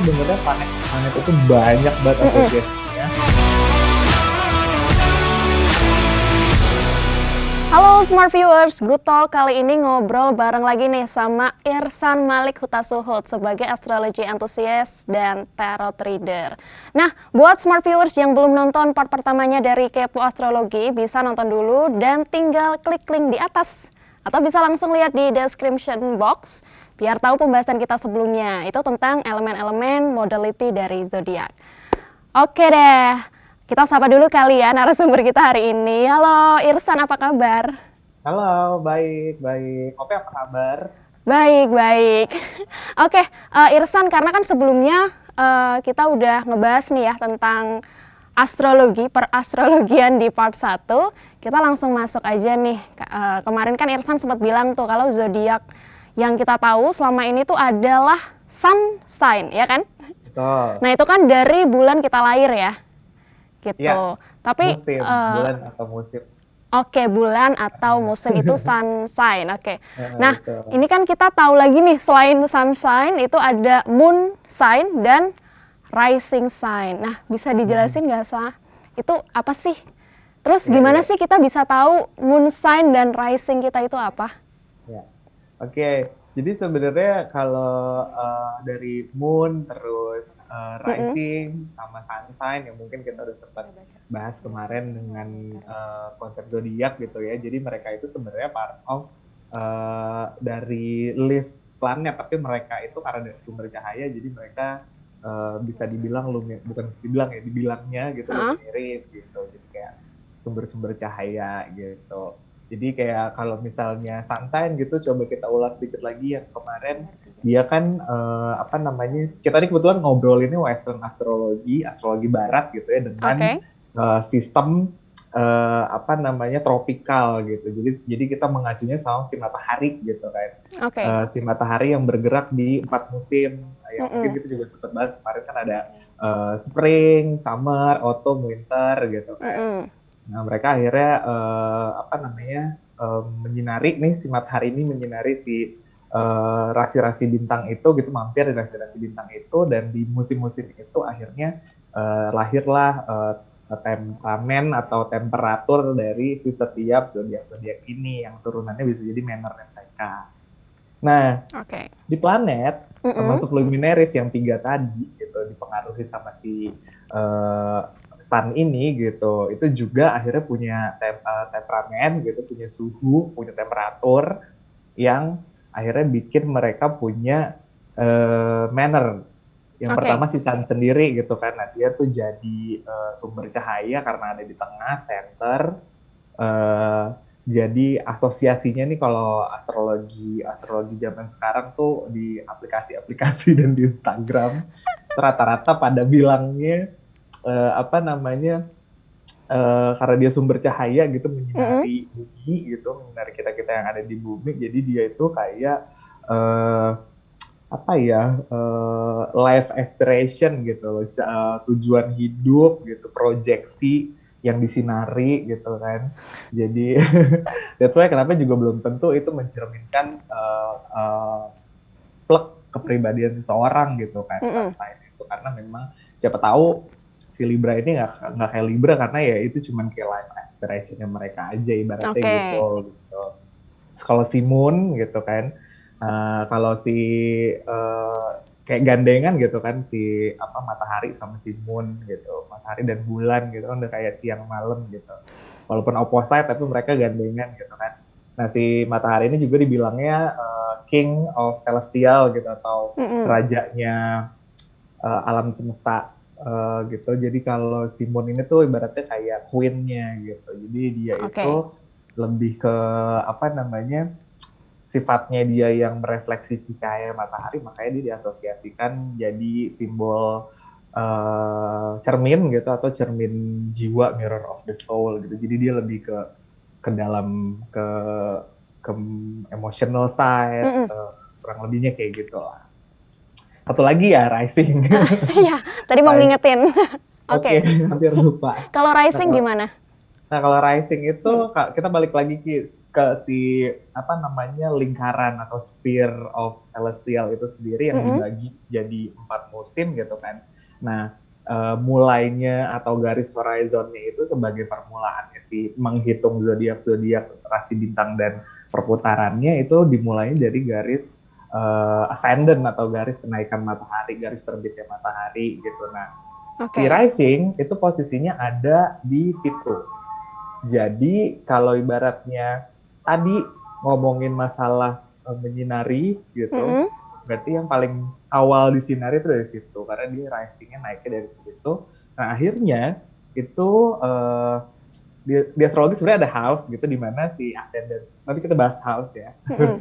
sebenarnya planet itu banyak banget Mm-mm. asosiasinya. Halo Smart Viewers, Good Talk kali ini ngobrol bareng lagi nih sama Irsan Malik Hutasuhud sebagai astrologi enthusiast dan tarot reader. Nah, buat Smart Viewers yang belum nonton part pertamanya dari Kepo Astrologi, bisa nonton dulu dan tinggal klik link di atas. Atau bisa langsung lihat di description box, biar tahu pembahasan kita sebelumnya, itu tentang elemen-elemen modality dari zodiak. Oke deh, kita sapa dulu kali ya narasumber kita hari ini. Halo Irsan, apa kabar? Halo, baik, baik. Oke, apa kabar? Baik, baik. Oke, Irsan, karena kan sebelumnya kita udah ngebahas nih ya tentang astrologi, perastrologian di part 1. Kita langsung masuk aja nih. Kemarin kan Irsan sempat bilang tuh kalau zodiak yang kita tahu selama ini tuh adalah sun sign, ya kan? Betul. Nah, itu kan dari bulan kita lahir ya, Iya, gitu. Tapi musim, bulan atau musim. oke, bulan atau musim itu sun sign. Oke. Nah, Betul. ini kan kita tahu lagi nih, selain sun sign itu ada moon sign dan rising sign. Nah, bisa dijelasin nggak, Sa? Itu apa sih? Terus Iya, gimana iya. sih kita bisa tahu moon sign dan rising kita itu apa? Ya. Oke, jadi sebenarnya kalau dari moon terus Mm-mm. rising sama sun sign yang mungkin kita udah sempat bahas kemarin dengan konsep zodiak gitu ya. Jadi mereka itu sebenarnya part of dari list planet, tapi mereka itu karena dari sumber cahaya, jadi mereka bisa dibilang bukan bisa dibilang ya, dibilangnya gitu Hah? luminaris gitu. Jadi kayak sumber-sumber cahaya gitu. Jadi kayak kalau misalnya sunshine gitu, coba kita ulas sedikit lagi yang kemarin dia kan apa namanya, kita ini kebetulan ngobrol ini Western astrologi, astrologi barat gitu ya, dengan Oke. sistem apa namanya tropikal gitu. Jadi kita mengacunya sama si matahari gitu kan. Oke. Si matahari yang bergerak di 4 musim. Yang mungkin Mm-mm. kita juga sempat bahas kemarin kan ada spring, summer, autumn, winter gitu kan. Mm-mm. Nah, mereka akhirnya apa namanya menyinari nih, si matahari ini menyinari si rasi-rasi bintang itu gitu, mampir di rasi-rasi bintang itu, dan di musim-musim itu akhirnya lahirlah temperamen atau temperatur dari si setiap zodiak-zodiak ini yang turunannya bisa jadi mannernya mereka. Nah, Oke. di planet Mm-mm. termasuk luminaris yang 3 tadi gitu dipengaruhi sama si sun ini gitu, itu juga akhirnya punya temperamen gitu, punya suhu, punya temperatur yang akhirnya bikin mereka punya manner. Yang Oke. pertama si sun sendiri gitu kan, nah dia tuh jadi sumber cahaya karena ada di tengah center. eh, jadi asosiasinya nih kalau astrologi zaman sekarang tuh di aplikasi-aplikasi dan di Instagram rata-rata pada bilangnya apa namanya karena dia sumber cahaya gitu, Mm-mm. menyinari bumi gitu, menyinari kita-kita yang ada di bumi, jadi dia itu kayak uh, apa ya, life aspiration gitu, tujuan hidup gitu, proyeksi yang disinari gitu kan. Jadi that's why kenapa juga belum tentu itu mencerminkan plek kepribadian seseorang gitu kan, Mm-mm. sunshine itu, karena memang siapa tahu si Libra ini nggak kayak Libra karena ya itu cuman kayak life aspirationnya mereka aja ibaratnya Oke. gitu. Kalau si Moon gitu kan, kalau si kayak gandengan gitu kan, si apa matahari sama si Moon gitu, matahari dan bulan gitu kan udah kayak siang malam gitu, walaupun opposite tapi mereka gandengan gitu kan. Nah, si matahari ini juga dibilangnya King of Celestial gitu, atau Mm-mm. rajanya alam semesta gitu. Jadi kalau si Moon ini tuh ibaratnya kayak queen-nya gitu. Jadi dia itu Oke. lebih ke apa namanya, sifatnya dia yang merefleksi si cahaya matahari, makanya dia diasosiasikan jadi simbol cermin gitu, atau cermin jiwa, mirror of the soul gitu. Jadi dia lebih ke dalam ke emotional side, Mm-mm. kurang lebihnya kayak gitu lah. Satu lagi ya rising. Iya, tadi mau Rising. ngingetin. Oke, Oke. hampir lupa. Kalau Nah, rising gimana? kalau rising itu Hmm. kita balik lagi ke si apa namanya lingkaran atau sphere of celestial itu sendiri yang dibagi jadi 4 musim gitu kan. Nah, mulainya atau garis horizonnya itu sebagai permulaannya si menghitung zodiak-zodiak rasi bintang dan perputarannya itu dimulai dari garis ascendant atau garis kenaikan matahari, garis terbitnya matahari gitu. Nah, si Oke. rising itu posisinya ada di situ. Jadi kalau ibaratnya tadi ngomongin masalah menyinari gitu, Mm-mm. berarti yang paling awal disinari itu dari situ karena dia risingnya naiknya dari situ. Nah akhirnya itu di astrologi sebenarnya ada house gitu di mana si ascendant. Nanti kita bahas house ya Mm-mm.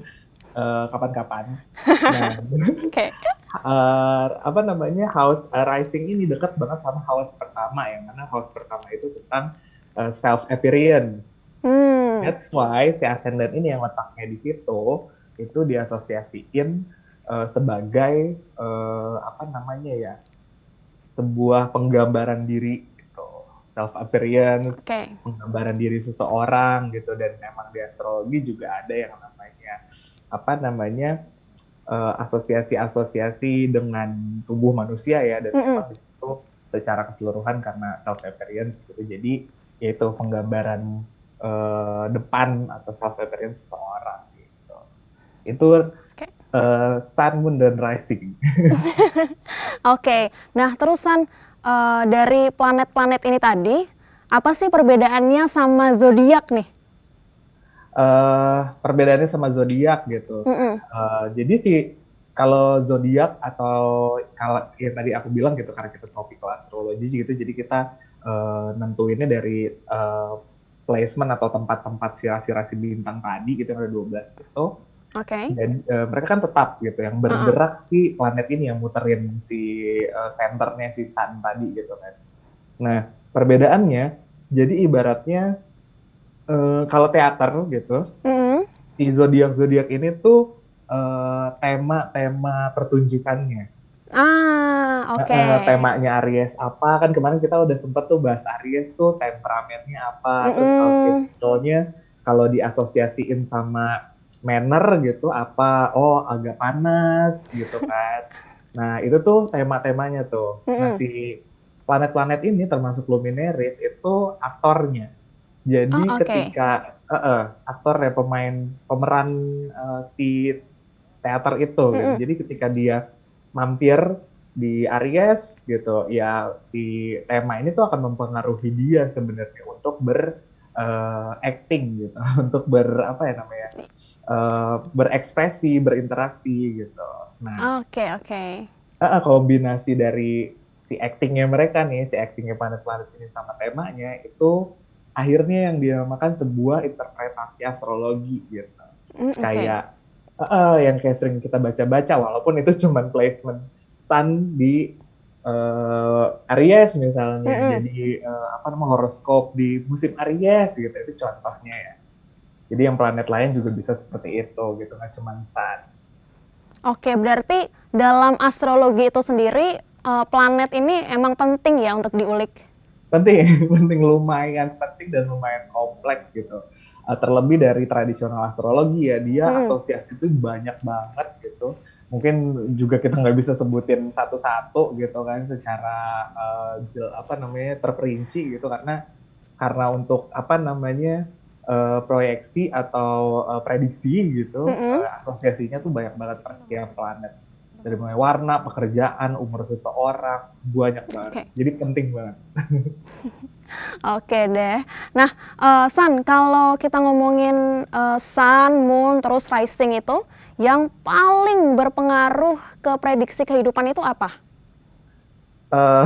kapan-kapan. Nah Oke. apa namanya house rising ini dekat banget sama house pertama yang mana house pertama itu tentang self appearance. Hmm. That's why si ascendant ini yang letaknya di situ itu diasosiasiin sebagai apa namanya ya sebuah penggambaran diri gitu, self appearance, Oke. penggambaran diri seseorang gitu dan memang di astrologi juga ada yang namanya apa namanya asosiasi-asosiasi dengan tubuh manusia ya dan Mm-mm. memang itu secara keseluruhan karena self appearance gitu jadi yaitu penggambaran depan atau self appearance seseorang gitu itu Oke. sun moon dan rising. Oke. Nah, terusan dari planet-planet ini tadi, apa sih perbedaannya sama zodiak nih? Perbedaannya sama zodiak gitu. Mm-mm. Jadi sih kalau zodiak atau kalau ya tadi aku bilang gitu karena kita tropical astrology gitu, jadi kita nentuinnya dari placement atau tempat-tempat si rasi-rasi bintang tadi gitu yang ada 12 itu. Oke. Dan mereka kan tetap gitu yang Uh-uh. bergerak si planet ini yang muterin si centernya si sun tadi gitu kan. Nah perbedaannya jadi ibaratnya kalau teater gitu Mm-mm. si zodiak-zodiak ini tuh tema-tema pertunjukannya. Ah, oke. Temanya Aries apa kan kemarin kita udah sempet tuh bahas Aries tuh temperamennya apa terus Mm-mm. archetypalnya kalau diasosiasiin sama manner gitu apa oh agak panas gitu kan. Nah itu tuh tema-temanya tuh. Nah Mm-mm. si planet-planet ini termasuk luminaries itu aktornya. Oh, Jadi oke. ketika aktor ya pemeran si teater itu gitu. Mm-mm. Jadi ketika dia mampir di Aries gitu, ya si tema ini tuh akan mempengaruhi dia sebenarnya untuk acting gitu, untuk apa ya namanya, berekspresi, berinteraksi gitu. Nah, Oke, oke. kombinasi dari si actingnya mereka nih, si actingnya planet-planet ini sama temanya itu akhirnya yang dinamakan sebuah interpretasi astrologi gitu. Mm, oke. Kayak yang kayak sering kita baca-baca walaupun itu cuma placement sun di Aries misalnya Mm-mm. jadi apa namanya horoskop di musim Aries gitu itu contohnya ya jadi yang planet lain juga bisa seperti itu gitu nggak cuma sun. Oke, berarti dalam astrologi itu sendiri, planet ini emang penting ya untuk diulik? Penting penting lumayan penting dan lumayan kompleks gitu. Terlebih dari tradisional astrologi ya dia Mm-mm. asosiasi itu banyak banget gitu mungkin juga kita nggak bisa sebutin satu-satu gitu kan secara apa namanya terperinci gitu karena untuk apa namanya proyeksi atau prediksi gitu Mm-mm. asosiasinya tuh banyak banget per setiap planet dari mulai warna pekerjaan umur seseorang banyak banget Oke. jadi penting banget. Oke deh. Nah, San, kalau kita ngomongin Sun, Moon, terus Rising itu, yang paling berpengaruh ke prediksi kehidupan itu apa? Eh,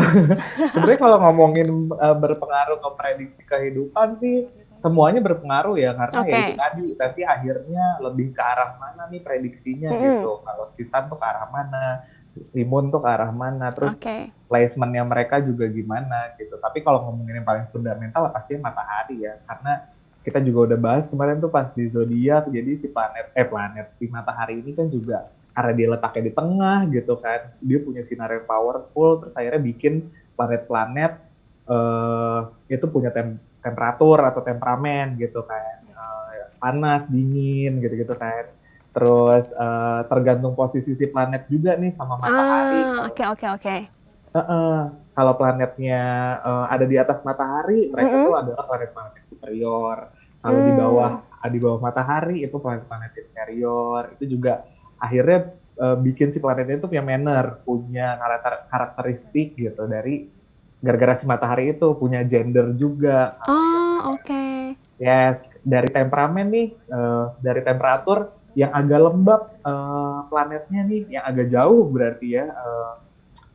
Sebenarnya kalau ngomongin berpengaruh ke prediksi kehidupan sih semuanya berpengaruh ya karena ya itu Oke. tadi nanti akhirnya lebih ke arah mana nih prediksinya Mm-mm. gitu. Kalau si Sun tuh ke arah mana, si Moon tuh ke arah mana, terus Oke. placementnya mereka juga gimana gitu. Tapi kalau ngomongin yang paling fundamental pastinya matahari ya karena kita juga udah bahas kemarin tuh pas di zodiak jadi si planet si matahari ini kan juga karena dia letaknya di tengah gitu kan dia punya sinar yang powerful terus akhirnya bikin planet-planet itu punya temperatur atau temperamen gitu kan. panas, dingin gitu-gitu kan. Terus tergantung posisi si planet juga nih sama matahari. Oke, oke, oke. Heeh. Kalau planetnya ada di atas matahari, mereka Mm-mm. tuh adalah planet-planet yang superior. Kalau Hmm. di bawah matahari itu planet-planet inferior. Itu juga akhirnya bikin si planetnya itu punya manner, punya karakteristik gitu dari gara-gara si matahari itu punya gender juga. Kalau yang Oh, oke. yes, dari temperamen nih, dari temperatur yang agak lembab planetnya nih, yang agak jauh berarti ya.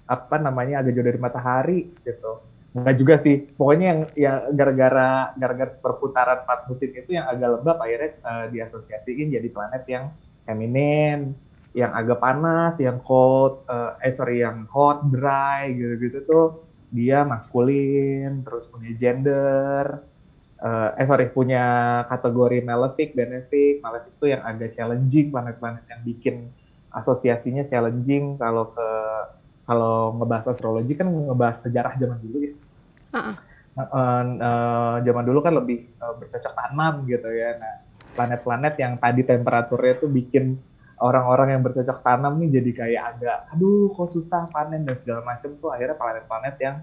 Apa namanya agak jauh dari matahari gitu. Enggak juga sih. Pokoknya yang gara-gara perputaran 4 musim itu yang agak lembab akhirnya diasosiasiin jadi planet yang feminin, yang agak panas, yang cold, yang hot, dry gitu-gitu tuh dia maskulin, terus punya gender, punya kategori malefic, benefic. Malefic itu yang agak challenging, planet-planet yang bikin asosiasinya challenging. Kalau ngebahas astrologi kan ngebahas sejarah zaman dulu ya. Uh-uh. Zaman dulu kan lebih bercocok tanam gitu ya. Nah, planet-planet yang tadi temperaturnya tuh bikin orang-orang yang bercocok tanam nih jadi kayak agak, aduh kok susah panen dan segala macam tuh akhirnya planet-planet yang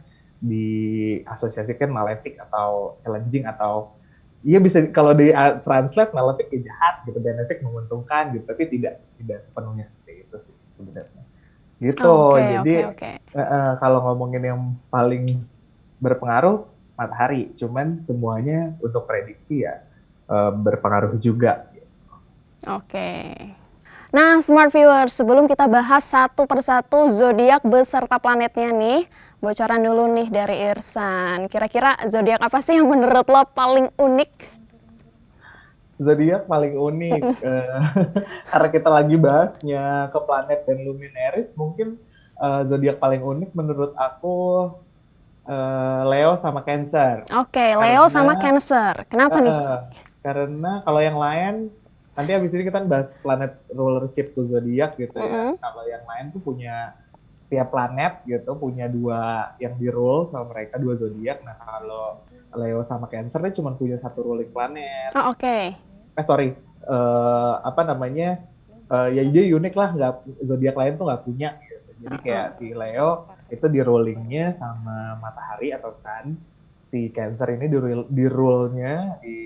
diasosiasikan malefic atau challenging atau iya bisa kalau di translate malefic ya jahat gitu, benefic menguntungkan gitu, tapi tidak sepenuhnya seperti itu sih sebenarnya. Gitu. Oke, Jadi oke, oke. kalau ngomongin yang paling berpengaruh matahari, cuman semuanya untuk prediksi ya berpengaruh juga. Oke. Nah, smart viewers, sebelum kita bahas satu persatu zodiak beserta planetnya nih, bocoran dulu nih dari Irsan. Kira-kira zodiak apa sih yang menurut lo paling unik? Zodiak paling unik karena kita lagi bahasnya ke planet dan luminaris, mungkin zodiak paling unik menurut aku Leo sama Cancer. Oke, Leo sama Karena Cancer. Kenapa nih? uh, karena kalau yang lain nanti habis ini kita bahas planet rulership tuh zodiak gitu ya. Mm-mm. Kalau yang lain tuh punya setiap planet gitu punya dua yang di rule sama mereka, dua zodiak. Nah, kalau Leo sama Cancer cuma punya satu ruling planet. Oh, oke. Sorry, apa namanya? Ya dia unik lah, nggak zodiak lain tuh nggak punya gitu. Jadi kayak Uh-uh. si Leo itu di rulingnya sama matahari atau sun, si Cancer ini di rule-nya, di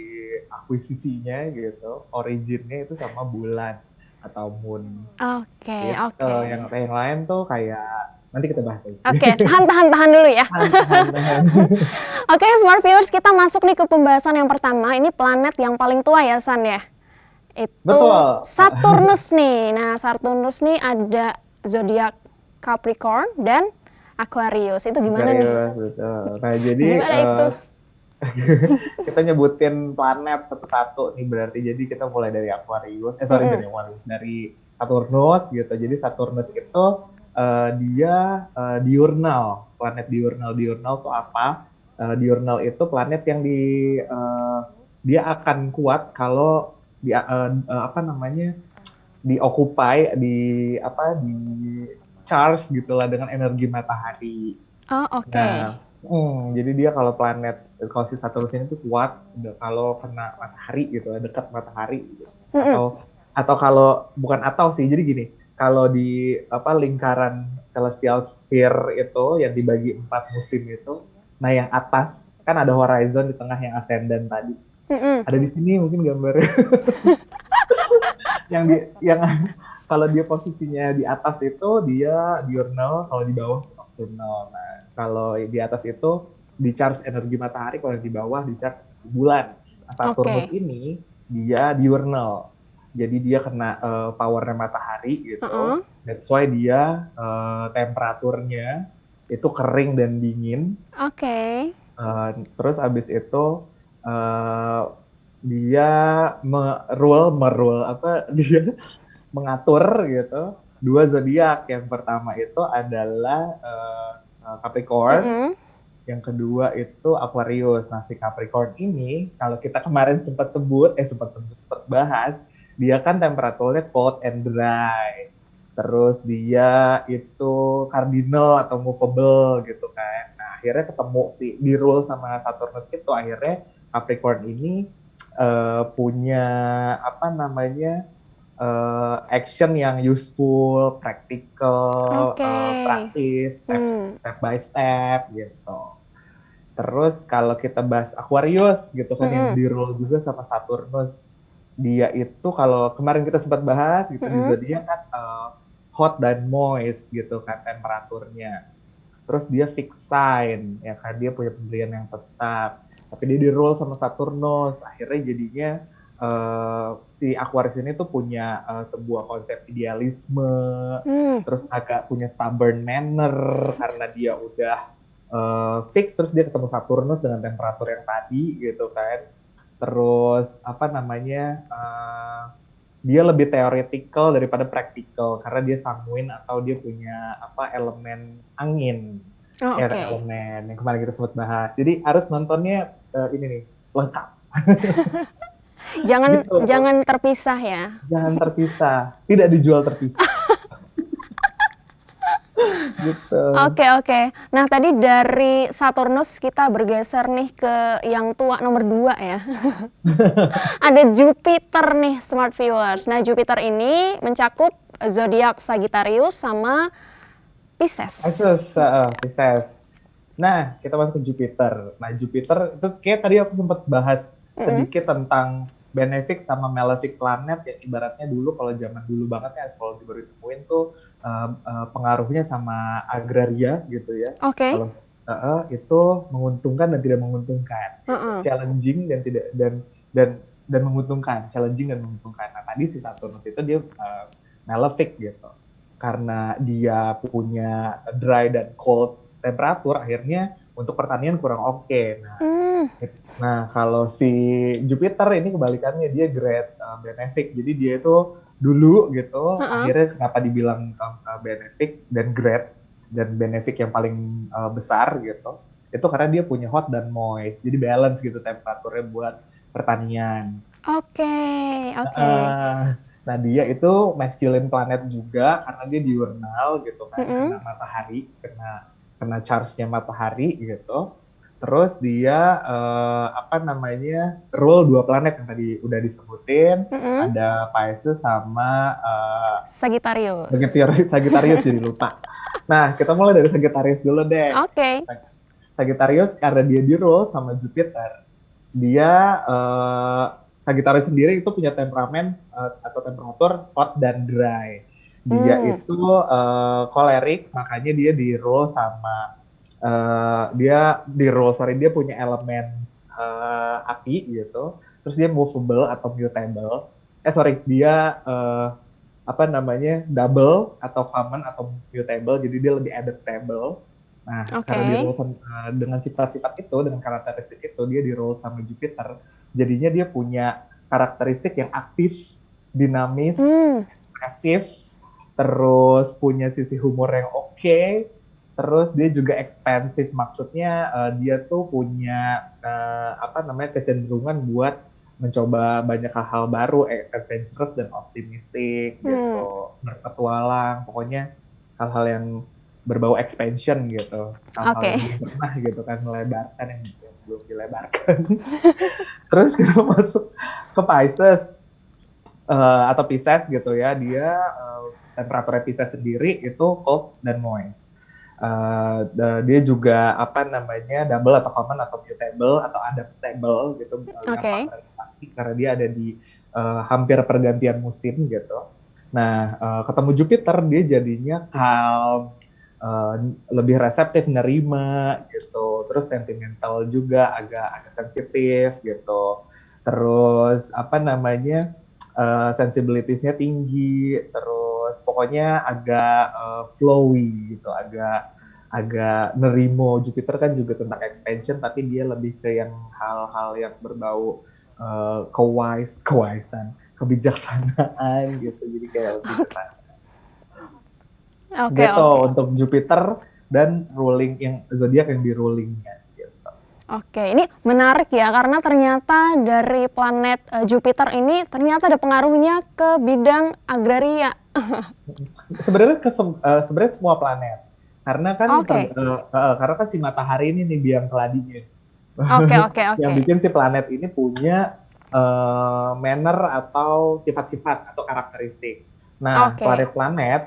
akuisisinya gitu, originnya itu sama bulan atau moon Oke, gitu. oke. Yang lain tuh kayak nanti kita bahas lagi. Oke, tahan dulu ya. Tahan. Oke, smart viewers, kita masuk nih ke pembahasan yang pertama. Ini planet yang paling tua ya, San ya? Itu Betul. Saturnus nih. Nah, Saturnus nih ada zodiak Capricorn dan Aquarius. Itu gimana nih? Aquarius, betul. Nah, jadi Gimana itu? kita nyebutin planet satu-satu nih berarti. Jadi kita mulai dari Aquarius, Mm-mm. dari Aquarius, dari Saturnus gitu. Jadi Saturnus itu dia diurnal, planet diurnal. Diurnal itu apa? Diurnal itu planet yang dia akan kuat kalau apa namanya dioccupy di charge gitulah dengan energi matahari. Oh, oke. Nah, jadi dia kalau si Saturnus ini tuh kuat kalau kena matahari gitu, dekat matahari gitu. Mm-mm. Atau kalau bukan atau sih, jadi gini, kalau di apa lingkaran celestial sphere itu yang dibagi 4 musim itu, nah yang atas kan ada horizon di tengah yang ascendant tadi. Mm-mm. Ada di sini mungkin gambarnya. Yang kalau dia posisinya di atas itu dia diurnal, kalau di bawah nocturnal. Nah, kalau di atas itu di charge energi matahari, kalau di bawah di charge energi bulan. Nah, Saturnus Oke. ini dia diurnal. Jadi dia kena powernya matahari gitu. Uh-uh. That's why dia temperaturnya itu kering dan dingin. Oke. Terus abis itu uh, dia merule apa dia mengatur gitu dua zodiak. Yang pertama itu adalah Capricorn, Mm-mm. yang kedua itu Aquarius. Nah, si Capricorn ini kalau kita kemarin sempat bahas, dia kan temperaturnya cold and dry. Terus dia itu cardinal atau movable gitu kan. Nah, akhirnya ketemu di rule sama Saturnus itu, akhirnya Capricorn ini punya apa namanya action yang useful, practical, Oke. praktis, Hmm. step by step gitu. Terus kalau kita bahas Aquarius gitu kan yang Mm-mm. di rule juga sama Saturnus, dia itu kalau kemarin kita sempat bahas gitu di Mm-mm. zodiak kan hot dan moist gitu kan temperaturnya. Terus dia fix sign ya kan dia punya pendirian yang tetap. Tapi dia di rule sama Saturnus, akhirnya jadinya si Aquarius ini tuh punya sebuah konsep idealisme, Hmm. terus agak punya stubborn manner karena dia udah fix, terus dia ketemu Saturnus dengan temperatur yang tadi gitu kan. Terus apa namanya dia lebih theoretical daripada praktikal karena dia sanguin atau dia punya apa elemen angin Oh, ya oke. elemen yang kemarin kita sempat bahas. Jadi harus nontonnya ini nih lengkap Jangan gitu. jangan terpisah ya. Jangan terpisah, tidak dijual terpisah gitu. Oke, oke. Nah, tadi dari Saturnus kita bergeser nih ke yang tua nomor 2 ya. Ada Jupiter nih, smart viewers. Nah, Jupiter ini mencakup zodiak Sagittarius sama Pisces. Pisces. Nah, kita masuk ke Jupiter. Nah, Jupiter itu kayak tadi aku sempat bahas Mm-mm. sedikit tentang benefic sama malefic planet yang ibaratnya dulu kalau zaman dulu banget ya astrologi baru ditemuin tuh pengaruhnya sama agraria gitu ya. Oke. Kalau itu menguntungkan dan tidak menguntungkan gitu. Mm-mm. Challenging dan tidak dan menguntungkan, challenging dan menguntungkan. Nah, tadi si Saturnus itu dia malefic gitu. Karena dia punya dry dan cold temperatur akhirnya untuk pertanian kurang oke. Hmm. Nah, kalau si Jupiter ini kebalikannya dia great benefic. Jadi dia itu dulu gitu Mm-mm. akhirnya kenapa dibilang benefic dan great dan benefic yang paling besar gitu. Itu karena dia punya hot dan moist. Jadi balance gitu temperaturnya buat pertanian. Oke, oke. Uh, nah dia itu masculine planet juga karena dia diurnal gitu kan, kena Mm-mm. matahari, kena charge-nya matahari gitu. Terus dia apa namanya rule dua planet yang tadi udah disebutin, Mm-mm. ada Pisces sama Sagittarius. Sagittarius jadi lupa. Nah kita mulai dari Sagittarius dulu deh. Oke. Sagittarius karena dia di rule sama Jupiter, dia Sagittarius sendiri itu punya temperamen atau temperatur hot dan dry. Dia Hmm. itu kolerik, makanya dia di rule sama dia punya elemen api gitu. Terus dia movable atau mutable. Dia apa namanya double atau common atau mutable, jadi dia lebih adaptable. Nah, karena di Oke. role dengan sifat-sifat itu, dengan karakteristik itu, dia di role sama Jupiter. Jadinya dia punya karakteristik yang aktif, dinamis, Hmm. ekspresif, terus punya sisi humor yang oke, terus dia juga ekspansif. Maksudnya dia tuh punya apa namanya kecenderungan buat mencoba banyak hal-hal baru, adventurous dan optimistik Hmm. gitu, berpetualang, pokoknya hal-hal yang berbau expansion gitu, hal-hal Oke. yang belum pernah gitu kan melebarkan yang belum dilebarkan. Terus kita masuk ke Pisces atau Pisces gitu ya, dia temperatur Pisces sendiri itu cold dan moist. Dia juga apa namanya double atau common atau mutable atau adaptable gitu, gampang Oke. beradaptasi karena dia ada di hampir pergantian musim gitu. Nah, ketemu Jupiter dia jadinya calm, lebih reseptif nerima gitu, terus sentimental juga agak sensitif gitu, terus apa namanya sensibilitasnya tinggi, terus pokoknya agak flowy gitu, agak agak nerimo. Jupiter kan juga tentang expansion tapi dia lebih ke yang hal-hal yang berbau kewisean, kebijaksanaan gitu, jadi kayak lebih tenang Oke, gitu oke. untuk Jupiter dan ruling yang zodiak yang di rulingnya gitu. Oke, ini menarik ya karena ternyata dari planet Jupiter ini ternyata ada pengaruhnya ke bidang agraria. Sebenarnya semua planet karena kan Oke. karena kan si matahari ini nih biang keladinya Oke, oke, yang oke. bikin si planet ini punya manner atau sifat-sifat atau karakteristik. Nah, Oke.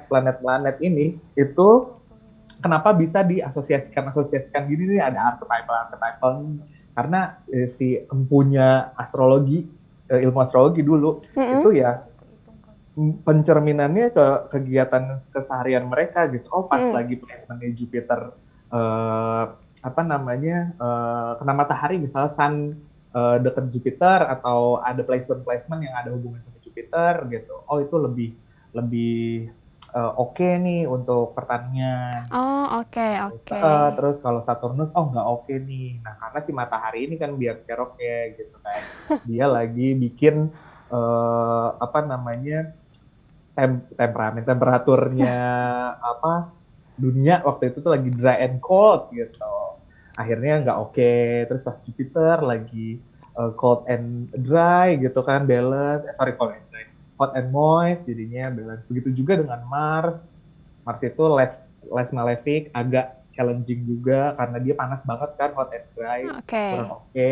planet-planet ini itu kenapa bisa diasosiasikan gini nih, ada archetype karena si empunya astrologi, ilmu astrologi dulu Mm-mm. itu ya pencerminannya ke kegiatan keseharian mereka gitu. Oh, pas Mm-mm. lagi placementnya Jupiter eh, apa namanya kena matahari, misalnya Sun dekat Jupiter atau ada placement-placement yang ada hubungan sama Jupiter gitu. Oh, itu lebih lebih oke nih untuk pertanian. Oh, oke, Terus, oke. terus kalau Saturnus, oh nggak oke nih. Nah, karena si matahari ini kan biar keroknya gitu kan. Dia lagi bikin apa namanya temperaturnya apa dunia waktu itu tuh lagi dry and cold gitu. Akhirnya nggak oke. Terus pas Jupiter lagi cold and dry gitu kan, balance. Cold and dry, hot and moist, jadinya balance. Begitu juga dengan Mars. Mars itu less malefic, agak challenging juga karena dia panas banget kan, hot and dry, Oke. kurang oke,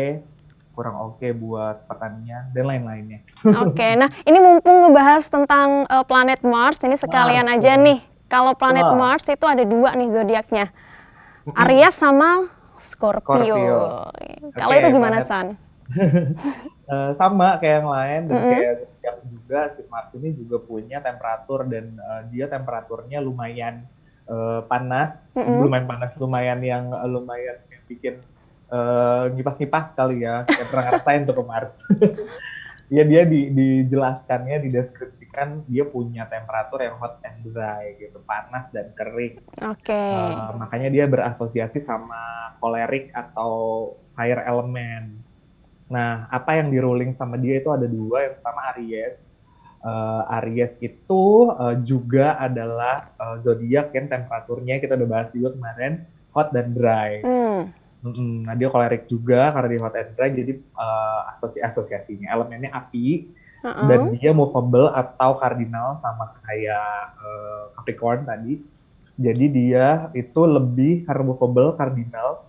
kurang oke buat pertanian dan lain-lainnya. Oke, nah ini mumpung ngebahas tentang planet Mars, ini sekalian Mars aja ya. nih. Kalau planet Wah, Mars itu ada dua nih zodiaknya, mm-mm. Aries sama Scorpio. Scorpio. Kalau Oke, itu gimana, planet San? sama kayak yang lain dan Mm-mm. kayak yang juga si Mars ini juga punya temperatur dan dia temperaturnya lumayan panas, Mm-mm. lumayan yang bikin ngipas-ngipas kali ya. Kayak pernah ngerasain tuh ke Mars. Ya dia dijelaskannya, dideskripsikan dia punya temperatur yang hot and dry gitu, panas dan kering. Oke. Makanya dia berasosiasi sama kolerik atau fire element. Nah, apa yang di ruling sama dia itu ada dua. Yang pertama Aries. Aries itu juga adalah zodiak yang temperaturnya kita udah bahas juga kemarin, hot dan dry. Hmm. Nah, dia kolerik juga karena dia hot and dry, jadi asosiasinya elemennya api dan Uh-uh. dia movable atau kardinal sama kayak Capricorn tadi. Jadi dia itu lebih karena movable kardinal,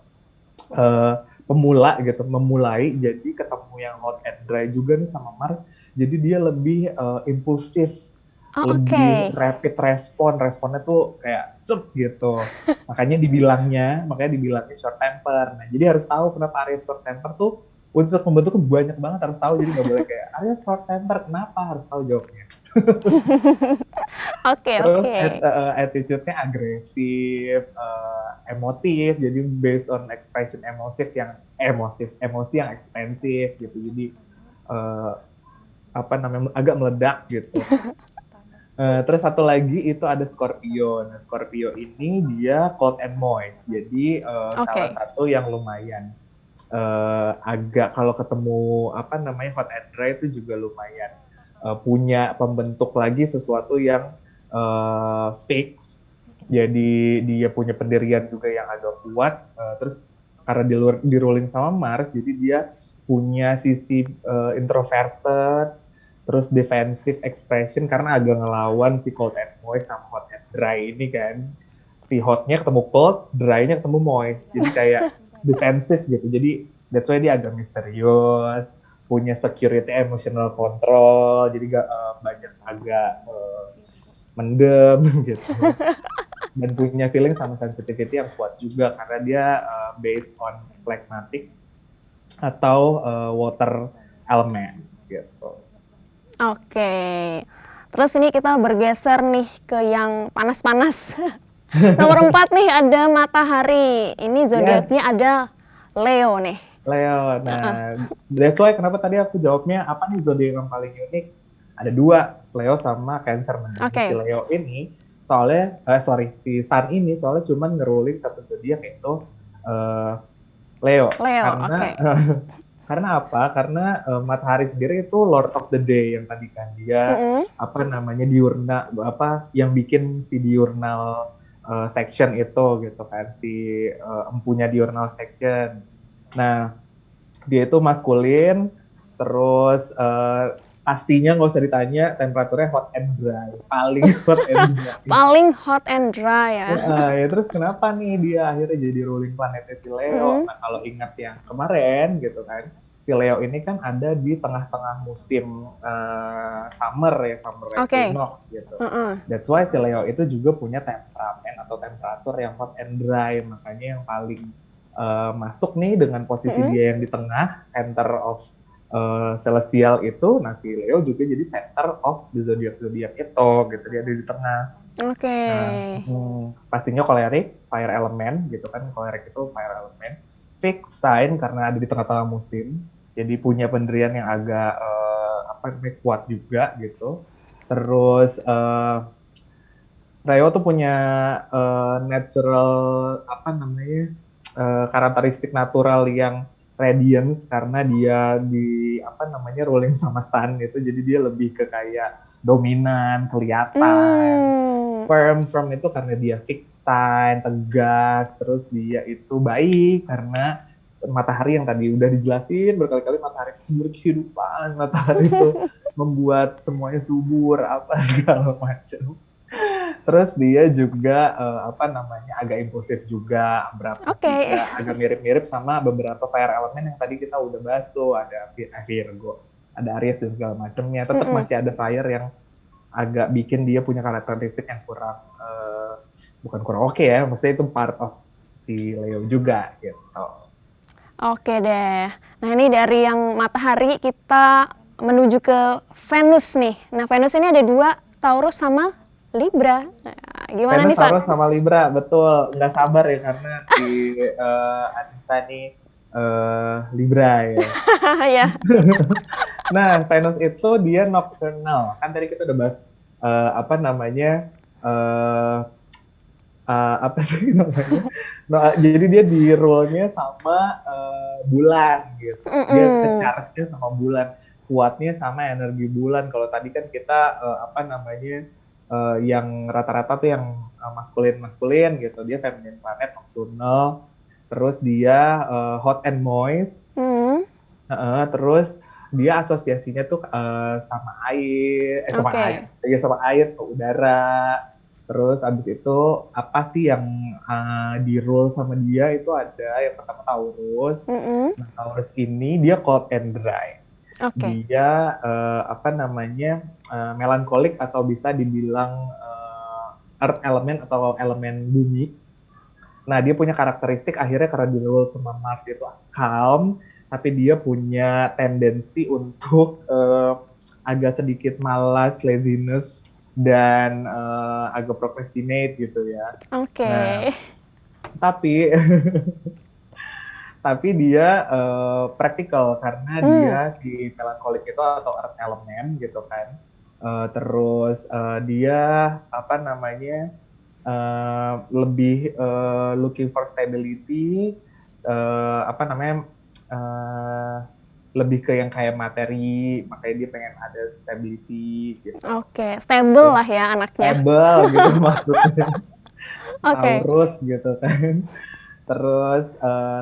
eh, pemula gitu, memulai, jadi ketemu yang hot and dry juga nih sama Mars, jadi dia lebih impulsif, Oh, lebih oke. rapid responnya tuh kayak sep gitu, makanya dibilangnya short temper. Nah, jadi harus tahu kenapa Aries short temper tuh, unsur pembentuknya banyak banget, harus tahu. Jadi nggak boleh kayak Aries short temper kenapa, harus tahu jawabnya. Oke, Terus oke. attitude-nya agresif, emotif, jadi based on expression emosi yang ekspansif gitu. Jadi uh, apa namanya, agak meledak gitu. Terus satu lagi itu ada Scorpio. Nah, Scorpio ini dia cold and moist. Jadi salah Oke. satu yang lumayan agak kalau ketemu apa namanya hot and dry itu juga lumayan punya pembentuk lagi sesuatu yang fix. Jadi dia punya pendirian juga yang agak kuat. Terus karena di ruling sama Mars, jadi dia punya sisi introverted, terus defensive expression karena agak ngelawan si cold and moist sama hot and dry ini kan. Si hotnya ketemu cold, dry-nya ketemu moist. Jadi kayak defensif gitu. Jadi that's why dia agak misterius, punya security emotional control, jadi gak banyak agak mendem gitu. Dan punya feeling sama sensitivity yang kuat juga karena dia based on phlegmatic atau water element gitu. Oke. Terus ini kita bergeser nih ke yang panas-panas. Nomor 4 nih ada matahari. Ini Yes, zodiaknya ada Leo nih. Leo. Heeh. Nah, that's why kenapa tadi aku jawabnya apa nih zodiak yang paling unik? Ada dua, Leo sama Cancer. Nah, si Oke. Leo ini soalnya, si Sun ini soalnya cuma ngeruling satu zodiak itu uh, Leo. Leo, Karena oke. karena apa? Karena Matahari sendiri itu Lord of the Day yang tadi kan dia Mm-mm. apa namanya diurnal, apa yang bikin si diurnal section itu gitu kan, si empunya diurnal section. Nah, dia itu maskulin, terus pastinya nggak usah ditanya, temperaturnya hot and dry, paling hot and dry. Paling hot and dry ya. Ya, terus kenapa nih dia akhirnya jadi ruling planetnya si Leo? Mm-mm. Nah, kalau ingat yang kemarin gitu kan, si Leo ini kan ada di tengah-tengah musim summer ya, summer Oke. equinox gitu. Heeh. That's why si Leo itu juga punya temperamen atau temperatur yang hot and dry, makanya yang paling masuk nih dengan posisi Mm-mm. dia yang di tengah, center of celestial itu, nah si Leo juga jadi center of the zodiac itu, gitu, dia ada di tengah. Oke. Nah, pastinya kolerik, fire element gitu kan, kolerik itu fire element. Fixed sign karena ada di tengah-tengah musim, jadi punya pendirian yang agak apa namanya kuat juga gitu. Terus Leo tuh punya natural apa namanya karakteristik natural yang radiance karena dia di apa namanya ruling sama sun gitu, jadi dia lebih ke kayak dominan, kelihatan. Hmm. Firm itu karena dia fix sign, tegas, terus dia itu baik karena matahari yang tadi udah dijelasin berkali-kali, matahari itu sumber kehidupan, matahari itu membuat semuanya subur apa segala macam. Terus dia juga apa namanya agak impulsif juga, berapus Oke. juga, agak mirip-mirip sama beberapa fire element yang tadi kita udah bahas tuh, ada Virgo, ada Aries dan segala macamnya. Tetap Mm-mm. masih ada fire yang agak bikin dia punya karakteristik yang kurang bukan kurang oke ya, maksudnya itu part of si Leo juga gitu. Oke deh. Nah ini dari yang matahari kita menuju ke Venus nih. Nah Venus ini ada dua, Taurus sama Libra. Nah, gimana Venus, nih San? Taurus sama Libra, betul. Nggak sabar ya karena si Anissa nih Libra ya. Ya. Nah, Venus itu dia nocturnal. Kan tadi kita udah bahas apa namanya eh apa sih namanya? Nah, jadi dia di role-nya sama bulan gitu. Dia Mm-mm. charge-nya sama bulan, kuatnya sama energi bulan. Kalau tadi kan kita apa namanya yang rata-rata tuh yang maskulin gitu. Dia feminine planet nocturnal. Terus dia hot and moist. Mm. Terus dia asosiasinya tuh sama air, sama air, Oke. ya sama air, sama udara. Terus abis itu apa sih yang di rule sama dia itu ada yang pertama Taurus. Mm-mm. Nah, Taurus ini dia cold and dry. Oke. Dia apa namanya melankolik atau bisa dibilang earth element atau elemen bumi. Nah, dia punya karakteristik akhirnya karena di rule sama Mars itu calm, tapi dia punya tendensi untuk agak sedikit malas, laziness, dan agak procrastinate gitu ya. Oke. Nah, tapi tapi dia praktikal karena dia Hmm. si melankolik itu atau earth element gitu kan. Terus dia apa namanya lebih looking for stability, apa namanya uh, lebih ke yang kayak materi, makanya dia pengen ada stability gitu. Oke. Stable Terus lah ya anaknya. stable gitu maksudnya, Oke. Taurus gitu kan. Terus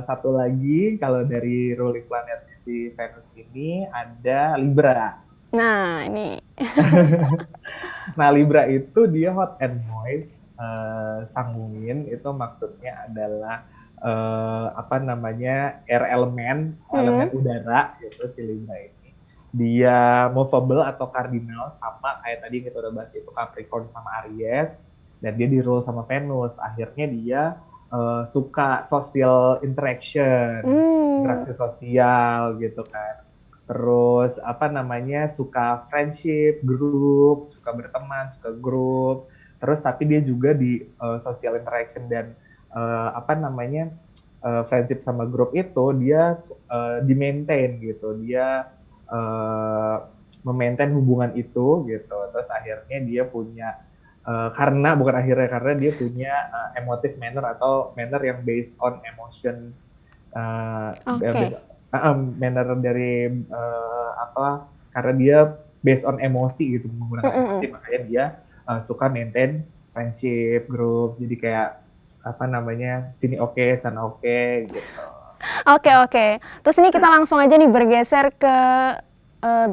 satu lagi kalau dari ruling planet si Venus ini ada Libra. Nah ini. Nah, Libra itu dia hot and moist, sanguin itu maksudnya adalah apa namanya air elemen, elemen Hmm. udara gitu si Libra ini. Dia movable atau cardinal sama kayak tadi kita udah bahas itu Capricorn sama Aries, dan dia di rule sama Venus. Akhirnya dia suka social interaction, Hmm. interaksi sosial gitu kan. Terus apa namanya suka friendship, grup, suka berteman, suka grup. Terus tapi dia juga di social interaction dan apa namanya friendship sama grup itu dia di maintain gitu. Dia memaintain hubungan itu gitu. Terus akhirnya dia punya karena bukan akhirnya karena dia punya emotive manner atau manner yang based on emotion, Oke. manner dari apa karena dia based on emosi gitu, menggunakan emosi, Mm-mm. makanya dia suka maintain friendship group, jadi kayak apa namanya sini oke, sana oke gitu. Oke, oke. Terus ini kita langsung aja nih bergeser ke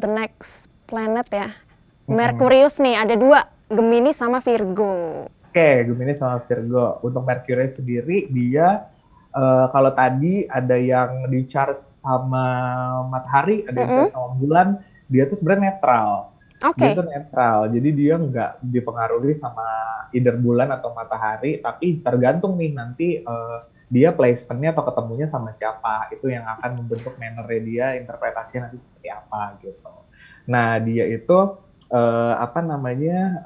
the next planet ya. Mm-mm. Merkurius nih ada dua, Gemini sama Virgo. Oke, Gemini sama Virgo. Untuk Mercury sendiri dia kalau tadi ada yang di chart sama matahari, ada yang Mm-mm. share sama bulan, dia tuh sebenarnya netral. Dia Oke. tuh netral, jadi dia nggak dipengaruhi sama either bulan atau matahari, tapi tergantung nih nanti dia placement-nya atau ketemunya sama siapa, itu yang akan membentuk manner dia, interpretasinya nanti seperti apa gitu. Nah dia itu apa namanya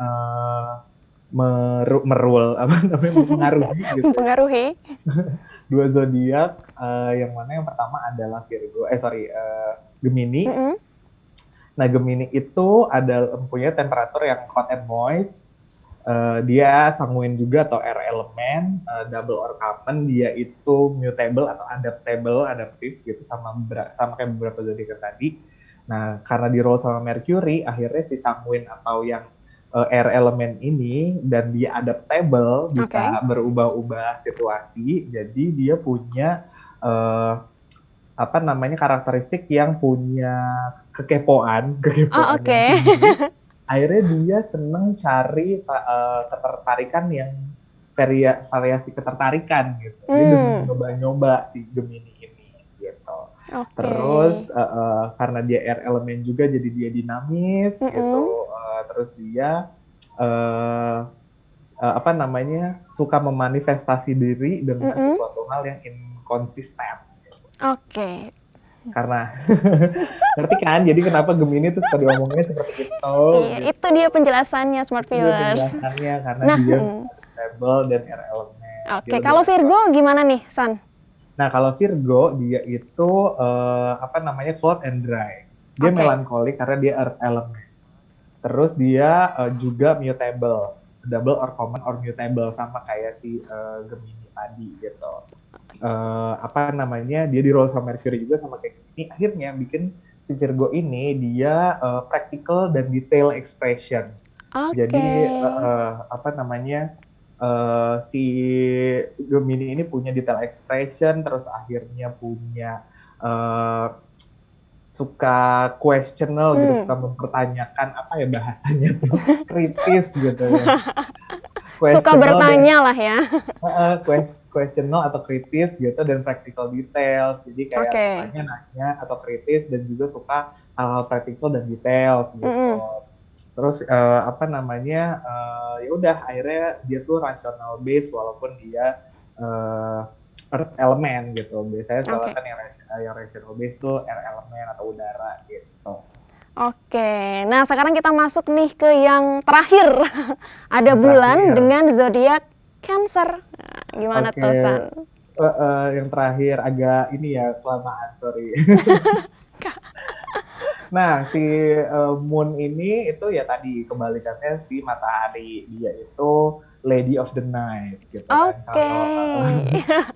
merul apa namanya mengaruhi gitu ya Mempengaruhi. dua zodiak, yang mana yang pertama adalah Gemini. Mm-mm. Nah, Gemini itu ada punya temperatur yang hot and moist. Dia sanguin juga atau air element, double or common. Dia itu mutable atau adaptif gitu sama kayak beberapa zodiak tadi. Nah, karena di roll sama Mercury, akhirnya si sanguin atau yang air element ini dan dia adaptable, Oke. bisa berubah-ubah situasi. Jadi dia punya uh, apa namanya karakteristik yang punya Oh, kekepoan yang oke. tinggi. Akhirnya dia seneng cari ketertarikan yang variasi ketertarikan gitu. Dia demen Hmm. nyoba-nyoba si Gemini ini gitu. Oke. Terus karena dia air elemen juga jadi dia dinamis gitu. Mm-mm. Terus dia apa namanya suka memanifestasi diri dengan Mm-mm. sesuatu hal yang inkonsisten. Oke. Karena ngerti kan, jadi kenapa Gemini tuh suka diomongnya seperti itu Iya, itu gitu. dia penjelasannya Smart Itu dia Viewers. penjelasannya karena Nah, dia stable dan air elemen, dia oke. lebih Kalau netral. Virgo gimana nih, San? Nah kalau Virgo dia itu apa namanya cold and dry. Dia Oke. melankolik karena dia earth element. Terus dia juga mutable, double or common or mutable sama kayak si Gemini tadi gitu. Apa namanya dia di roll sama Mercury juga sama kayak ini, akhirnya bikin si Virgo ini dia practical dan detail expression. Oke. Jadi apa namanya si Gemini ini punya detail expression, terus akhirnya punya uh, suka questionable gitu, suka mempertanyakan apa ya bahasanya tuh kritis gitu ya. Suka Questionable dan bertanya lah ya. questionable atau kritis gitu dan practical details. Jadi kayak Oke. sukanya nanya atau kritis dan juga suka hal-hal practical dan details gitu. Mm-mm. Terus apa namanya ya udah akhirnya dia tuh rational base walaupun dia earth element gitu. Biasanya soalnya Oke. kan yang rational base tuh air element atau udara gitu. Oke. Nah, sekarang kita masuk nih ke yang terakhir. Ada Yang bulan terakhir, dengan zodiak Cancer. Nah, gimana oke, tuh, San? yang terakhir agak ini ya kelamaan sorry. Nah, si Moon ini itu ya tadi kebalikannya si Matahari. Dia itu Lady of the Night gitu kan. Oke.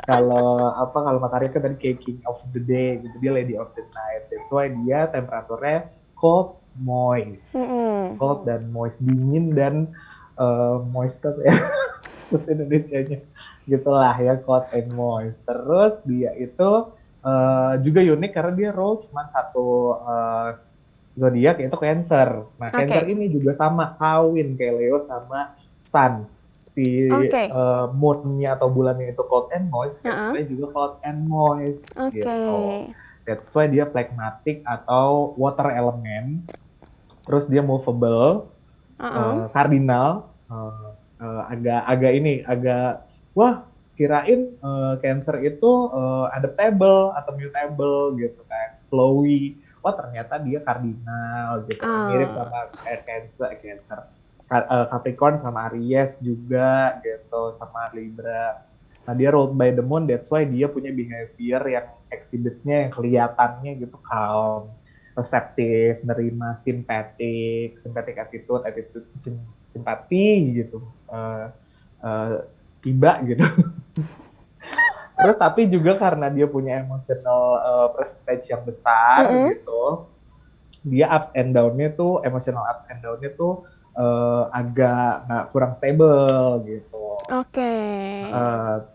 Kalau Matahari kan tadi kayak King of the Day gitu. Dia Lady of the Night. That's why dia temperaturnya cold, moist. Mm-mm. Cold dan moist, dingin dan moist apa ya? Terus Indonesianya gitulah ya, cold and moist. Terus dia itu juga unik karena dia roll cuma satu zodiak yaitu Cancer. Nah, Cancer Oke. ini juga sama kawin kayak Leo sama Sun. Si Oke. moon-nya atau bulannya itu cold and moist, Uh-uh. Cancer juga cold and moist Oke. gitu. That's why dia phlegmatic atau water element. Terus dia movable, Uh-uh. cardinal, agak wah kirain Cancer itu adaptable atau mutable gitu kan, flowy. Wah ternyata dia kardinal gitu, mirip Ah. sama Cancer, Capricorn sama Aries juga gitu, sama Libra. Nah dia ruled by the moon, that's why dia punya behavior yang exhibitnya yang kelihatannya gitu calm, reseptif, nerima, sympathetic attitude simpati gitu, tiba gitu. Terus tapi juga karena dia punya emotional percentage yang besar gitu, dia ups and down-nya tuh emotional ups and down-nya tuh agak nggak kurang stable gitu. Oke.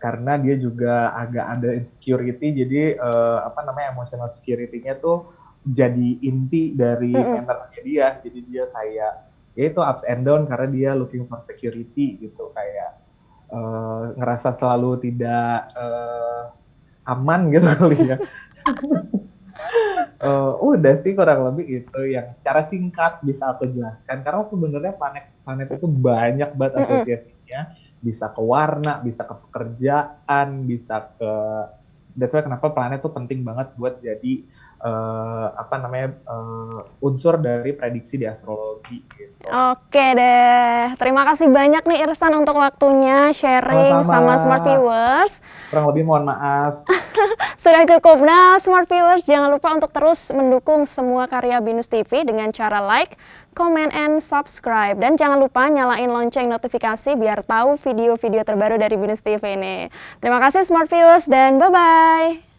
Karena dia juga agak ada insecurity, jadi apa namanya emotional security-nya tuh jadi inti dari manner-nya dia. Jadi dia kayak ya itu ups and down karena dia looking for security gitu, kayak ngerasa selalu tidak aman gitu kali ya. Udah sih kurang lebih itu yang secara singkat bisa aku jelaskan karena sebenarnya planet-planet itu banyak banget Mm-mm. asosiasinya, bisa ke warna, bisa ke pekerjaan, bisa ke that's why kenapa planet itu penting banget buat jadi apa namanya unsur dari prediksi di astrologi gitu. Oke deh, terima kasih banyak nih Irsan untuk waktunya sharing Sama-sama. sama Smart Viewers. Kurang lebih mohon maaf. Sudah cukup. Nah, Smart Viewers jangan lupa untuk terus mendukung semua karya Binus TV dengan cara like, comment, and subscribe. Dan jangan lupa nyalain lonceng notifikasi biar tahu video-video terbaru dari Binus TV ini. Terima kasih Smart Viewers dan bye-bye.